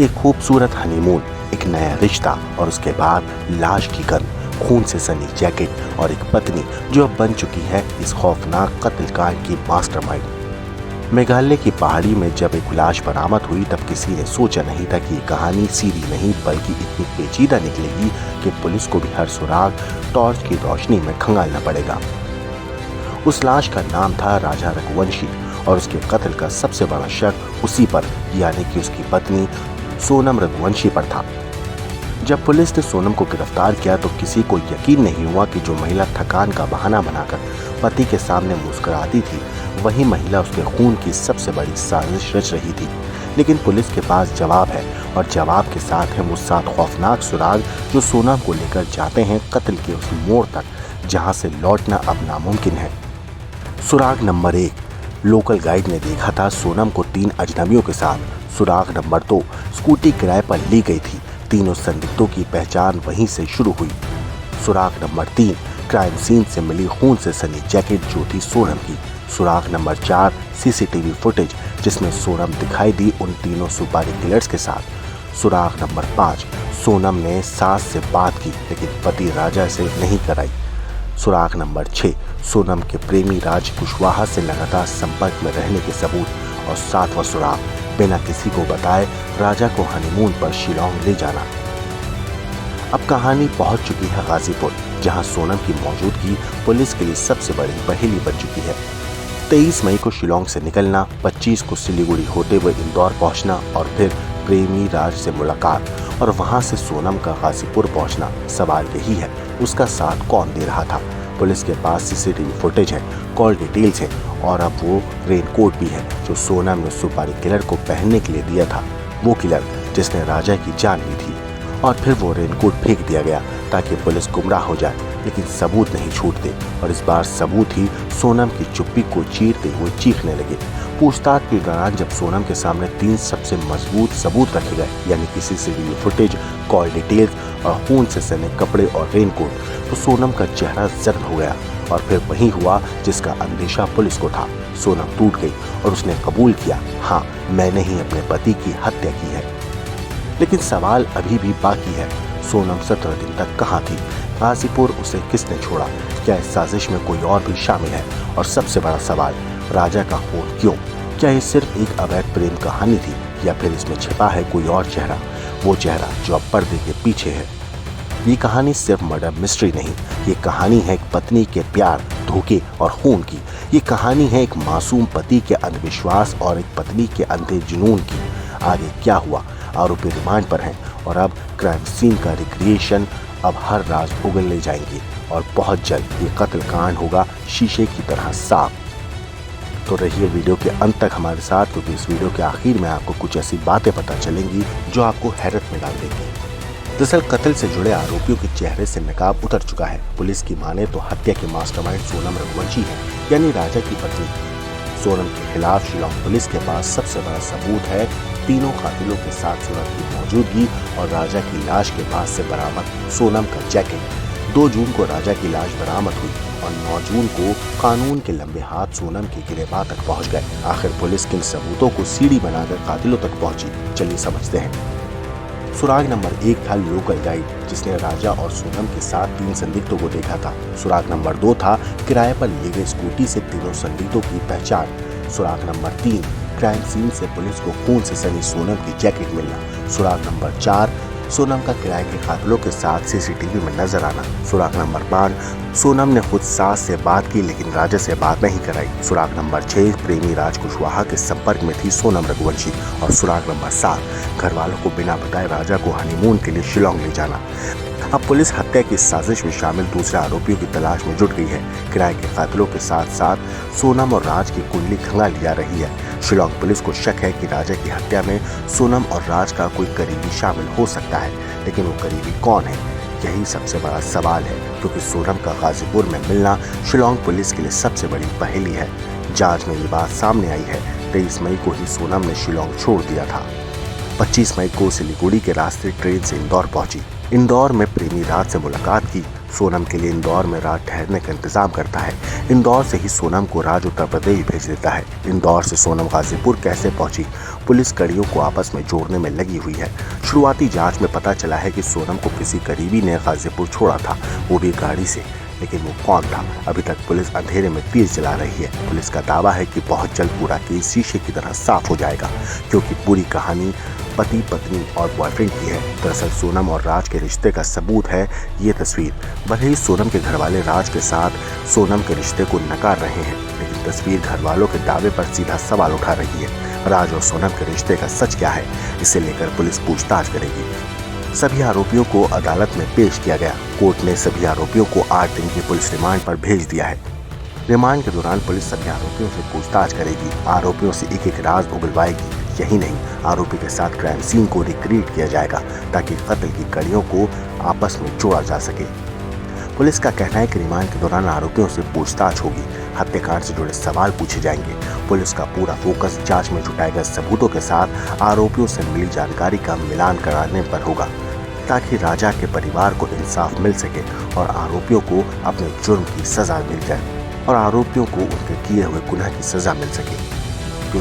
एक खूबसूरत हनीमून, एक नया रिश्ता और उसके बाद लाश की गंध, खून से सनी जैकेट और एक पत्नी जो अब बन चुकी है इस खौफनाक कत्लकांड की मास्टरमाइंड। मेघालय की पहाड़ी में जब एक लाश बरामद हुई तब किसी ने सोचा नहीं था कि ये कहानी सीधी नहीं बल्कि इतनी पेचीदा निकलेगी कि पुलिस को भी हर सुराग टॉर्च की रोशनी में खंगालना पड़ेगा। उस लाश का नाम था राजा रघुवंशी और उसके कत्ल का सबसे बड़ा शक उसी पर यानी कि उसकी पत्नी सोनम रघुवंशी पर था। जब पुलिस ने सोनम को गिरफ्तार किया तो किसी को यकीन नहीं हुआ कि जो महिला थकान का बहाना बनाकर पति के सामने मुस्कुराती थी वही महिला उसके खून की सबसे बड़ी साजिश रच रही थी। लेकिन पुलिस के पास जवाब है और जवाब के साथ है वो 7 खौफनाक सुराग जो सोनम को लेकर जाते हैं कत्ल के उस मोड़ तक जहां से लौटना अब नामुमकिन है। सुराग नंबर 1, लोकल गाइड ने देखा था सोनम को 3 अजनबियों के साथ। सुराग नंबर 2, स्कूटी किराए पर ली गई थी। तीनों संदिग्धों की पहचान वहीं से शुरू हुई। सुराग नंबर 3, क्राइम सीन से मिली खून से सनी जैकेट जो थी सोनम की। सुराग नंबर 4, सीसीटीवी फुटेज जिसमें सोनम दिखाई दी उन तीनों सुपारी किलर्स के साथ। सुराग नंबर 5, सोनम ने सास से बात की लेकिन पति राजा से नहीं कराई। सुराग नंबर 6, सोनम के प्रेमी राज कुशवाहा से लगातार संपर्क में रहने के सबूत। और 7वां सुराग, बिना किसी को बताए राजा को हनीमून पर शिलोंग ले जाना। अब कहानी पहुंच चुकी है गाजीपुर, जहां सोनम की मौजूदगी पुलिस के लिए सबसे बड़ी पहेली बन चुकी है। 23 मई को शिलोंग से निकलना, 25 को सिलीगुड़ी होते हुए इंदौर पहुंचना और फिर प्रेमी राज से मुलाकात और वहां से सोनम का गाजीपुर पहुंचना। सवाल यही है उसका साथ कौन दे रहा था। पुलिस के पास सीसीटीवी फुटेज है, कॉल डिटेल्स है और अब वो रेनकोट भी है जो सोनम ने सुपारी किलर को पहनने के लिए दिया था। वो किलर जिसने राजा की जान ली थी। और फिर वो रेनकोट फेंक दिया गया ताकि पुलिस गुमराह हो जाए, लेकिन सबूत नहीं छूटते और इस बार सबूत ही सोनम की चुप्पी को चीरते हुए चीखने लगे। पूछताछ के दौरान जब सोनम के सामने 3 सबसे मजबूत सबूत रखे गए यानी कि सीसीटीवी फुटेज, कॉल डिटेल्स और खून से सने कपड़े और रेनकोट, तो सोनम का चेहरा जर्द हो गया। और फिर वही हुआ जिसका अंदेशा पुलिस को था। सोनम टूट गई और उसने कबूल किया, हाँ मैंने ही अपने पति की हत्या की है। लेकिन सवाल अभी भी बाकी है, सोनम 17 दिन तक कहाँ थी? गाजीपुर उसे किसने छोड़ा? क्या इस साजिश में कोई और भी शामिल है? और सबसे बड़ा सवाल, राजा का खून क्यों? क्या ये सिर्फ एक अवैध प्रेम कहानी थी या फिर इसमें छिपा है कोई और चेहरा, वो चेहरा जो अब पर्दे के पीछे है? ये कहानी सिर्फ मर्डर मिस्ट्री नहीं, ये कहानी है एक पत्नी के प्यार, धोखे और खून की। ये कहानी है एक मासूम पति के अंधविश्वास और एक पत्नी के अंधे जुनून की। आगे क्या हुआ? आरोपी रिमांड पर हैं और अब क्राइम सीन का रिक्रिएशन, अब हर राज उगलने जाएंगे और बहुत जल्द ये कत्ल कांड होगा शीशे की तरह साफ। तो रहिए वीडियो के अंत तक हमारे साथ, क्योंकि इस वीडियो के आखिर में आपको कुछ ऐसी बातें पता चलेंगी जो आपको हैरत में डाल देंगी। दरअसल कत्ल से जुड़े आरोपियों के चेहरे से नकाब उतर चुका है। पुलिस की माने तो हत्या के मास्टरमाइंड सोनम रघुवंशी है यानी राजा की पत्नी। सोनम के खिलाफ शिलोंग पुलिस के पास सबसे बड़ा सबूत है तीनों कातिलों के साथ सोनम की मौजूदगी और राजा की लाश के पास से बरामद सोनम का जैकेट। 2 जून को राजा की लाश बरामद हुई और 9 जून को कानून के लंबे हाथ सोनम के गिरेबान तक पहुंच गए। आखिर पुलिस किन सबूतों को सीढ़ी बनाकर कातिलों तक पहुंची, चलिए समझते हैं। सुराग नंबर 1 था लोकल गाइड जिसने राजा और सोनम के साथ 3 संदिग्धों को देखा था। सुराग नंबर 2 था किराए पर ली गई स्कूटी से तीनों संदिग्धों की पहचान। सुराग नंबर 3, क्राइम सीन से पुलिस को खून से सनी सोनम की जैकेट मिलना। सुराग नंबर 4, सोनम का किराए के कातिलों के साथ सीसीटीवी में नजर आना। सुराग नंबर 5, सोनम ने खुद सास से बात की लेकिन राजा से बात नहीं कराई। सुराग नंबर 6, प्रेमी राज कुशवाहा के संपर्क में थी सोनम रघुवंशी। और सुराग नंबर 7, घर वालों को बिना बताए राजा को हनीमून के लिए शिलोंग ले जाना। अब पुलिस हत्या की साजिश में शामिल दूसरे आरोपियों की तलाश में जुट गई है। किराए के कातिलों के साथ साथ सोनम और राज की कुंडली खंगाल जा रही है। शिलोंग पुलिस को शक है कि राजा की हत्या में सोनम और राज का कोई करीबी शामिल हो सकता है, लेकिन वो करीबी कौन है, यही सबसे बड़ा सवाल है, क्योंकि सोनम का गाजीपुर में मिलना शिलोंग पुलिस के लिए सबसे बड़ी पहेली है। जांच में ये बात सामने आई है। 23 मई को ही सोनम ने शिलोंग छोड़ दिया था। 25 मई को सिलीगुड़ी के रास्ते ट्रेन से इंदौर पहुंची। इंदौर में प्रेमी राज से मुलाकात की। सोनम के लिए इंदौर में रात ठहरने का इंतजाम करता है। इंदौर से ही सोनम को राज उत्तर प्रदेश भेज देता है। इंदौर से सोनम गाजीपुर कैसे पहुंची पुलिस कड़ियों को आपस में जोड़ने में लगी हुई है। शुरुआती जांच में पता चला है कि सोनम को किसी करीबी ने गाजीपुर छोड़ा था, वो भी गाड़ी से। लेकिन वो कौन था, अभी तक पुलिस अंधेरे में तीर चला रही है। पुलिस का दावा है कि बहुत जल्द पूरा केस शीशे की तरह साफ हो जाएगा, क्योंकि पूरी कहानी पति, पत्नी और बॉयफ्रेंड की है। दरअसल सोनम और राज के रिश्ते का सबूत है ये तस्वीर। भले ही सोनम के घर वाले राज के साथ सोनम के रिश्ते को नकार रहे हैं, लेकिन तस्वीर घर वालों के दावे पर सीधा सवाल उठा रही है। राज और सोनम के रिश्ते का सच क्या है, इसे लेकर पुलिस पूछताछ करेगी। सभी आरोपियों को अदालत में पेश किया गया। कोर्ट ने सभी आरोपियों को 8 दिन की पुलिस रिमांड पर भेज दिया है। रिमांड के दौरान पुलिस सभी आरोपियों से पूछताछ करेगी, आरोपियों से एक एक राज उगलवाएगी। यही नहीं, आरोपी के साथ क्राइम सीन को रिक्रिएट किया जाएगा, ताकि कत्ल की कड़ियों को आपस में जोड़ा जा सके। पुलिस का कहना है कि रिमांड के दौरान आरोपियों से पूछताछ होगी, हत्याकांड से जुड़े सवाल पूछे जाएंगे। पुलिस का पूरा फोकस जांच में जुटाए गए सबूतों के साथ आरोपियों से मिली जानकारी का मिलान कराने पर होगा, ताकि राजा के परिवार को इंसाफ मिल सके और आरोपियों को अपने जुर्म की सजा मिल जाए और आरोपियों को उनके किए हुए गुनाह की सजा मिल सके।